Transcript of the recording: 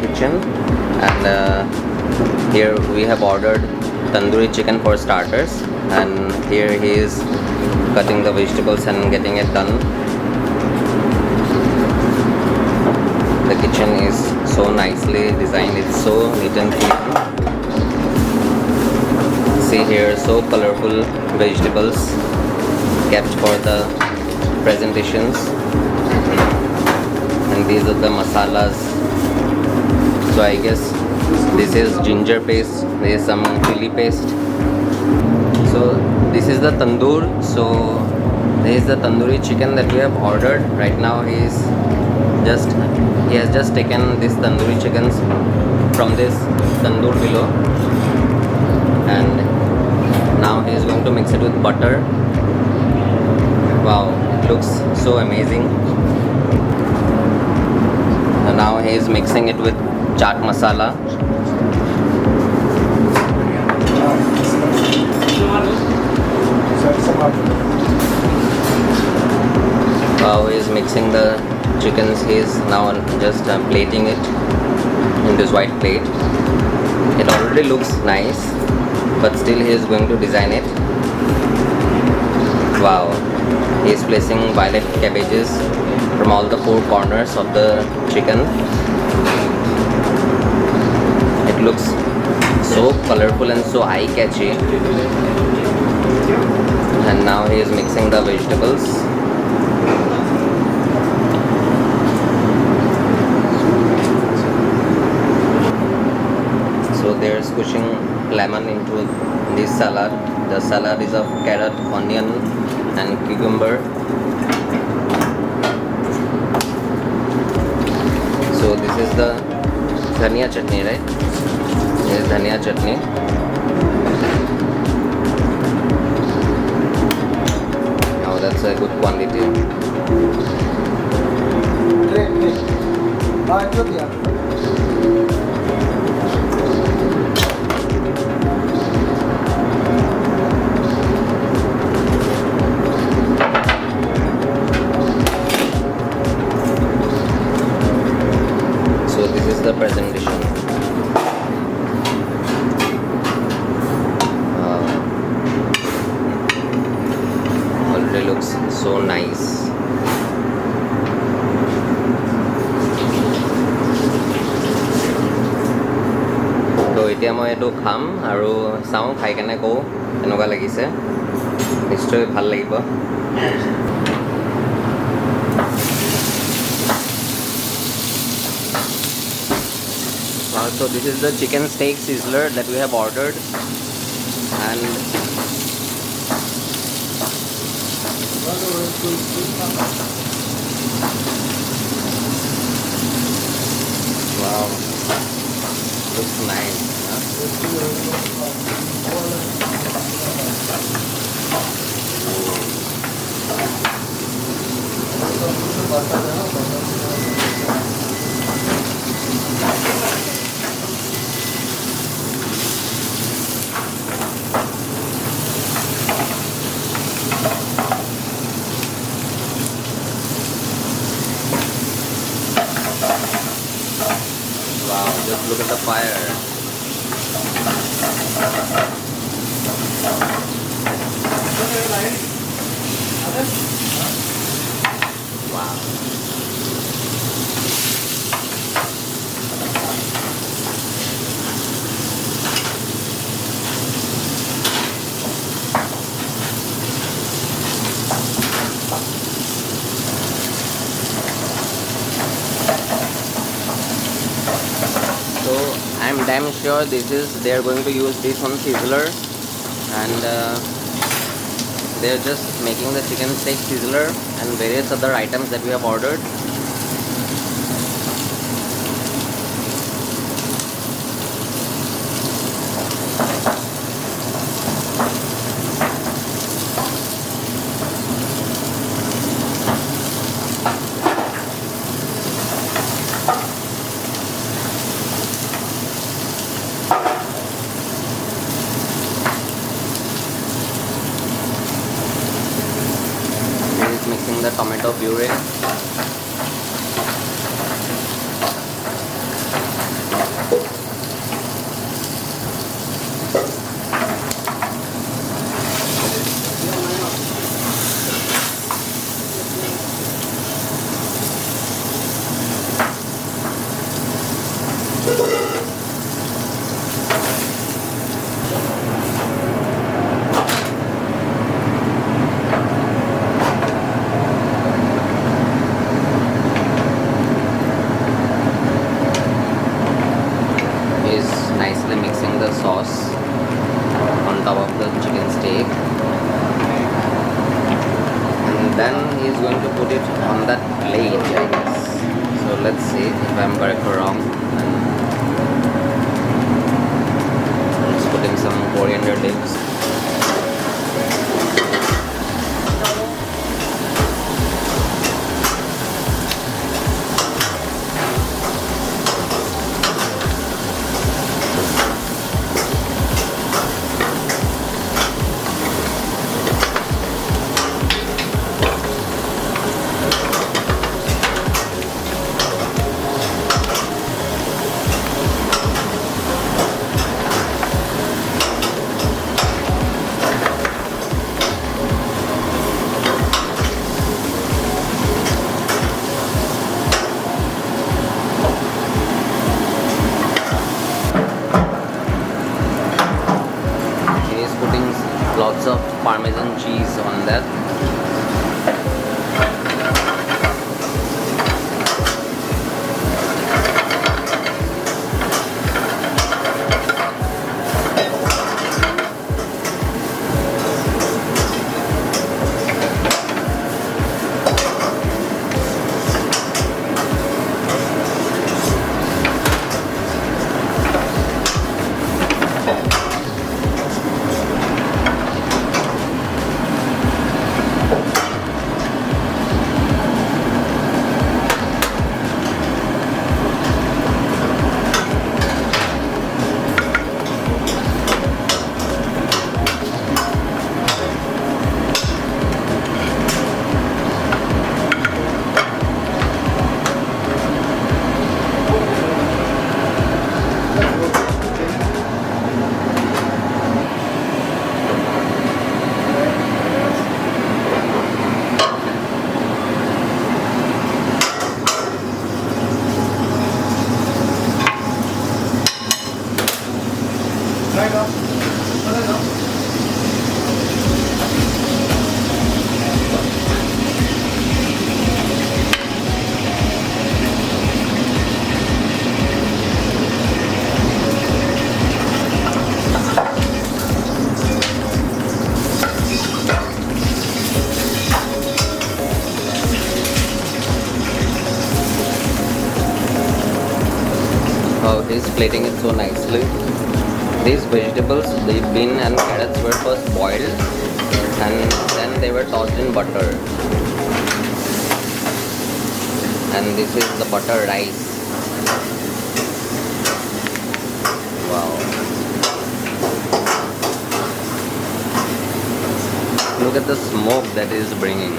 kitchen, and here we have ordered tandoori chicken for starters, and here he is cutting the vegetables and getting it done. The kitchen is so nicely designed, it's so neat and clean. See here, so colorful vegetables kept for the presentations, and these are the masalas. So I guess this is ginger paste, there is some chili paste. So this is the tandoor. So there is the tandoori chicken that we have ordered. Right now he has just taken this tandoori chickens from this tandoor below, and now he is going to mix it with butter. Wow, it looks so amazing. And now he is mixing it with chaat masala. Wow, he is mixing the chickens. He is now just plating it in this white plate. It already looks nice, but still he is going to design it. Wow, he is placing violet cabbages from all the four corners of the chicken. It looks so colorful and so eye-catchy. And now he is mixing the vegetables. So they are squishing lemon into this salad. The salad is of carrot, onion and cucumber. So this is the dhania chutney, right? This is dhania chutney. Now that's a good quantity. So this is the presentation. Already looks so nice. তো এতিয়া মই এইটো খাম আৰু চাওঁ, খাই কেনে কওঁ কেনেকুৱা লাগিছে। নিশ্চয় ভাল লাগিব। So this is the chicken steak sizzler that we have ordered, and wow, looks nice, huh? Wow, just look at the fire. Wow. So I'm damn sure they are going to use this one sizzler, and they're just making the chicken steak sizzler and various other items that we have ordered. Mixing the tomato puree. he's going to put it on that plate, I guess. So let's see if I'm correct or wrong. And let's put in some coriander leaves. Lots of Parmesan cheese on that. How he's plating it so nicely. These vegetables, the bean and carrots were first boiled and then they were tossed in butter. And this is the butter rice. Wow. Look at the smoke that is bringing.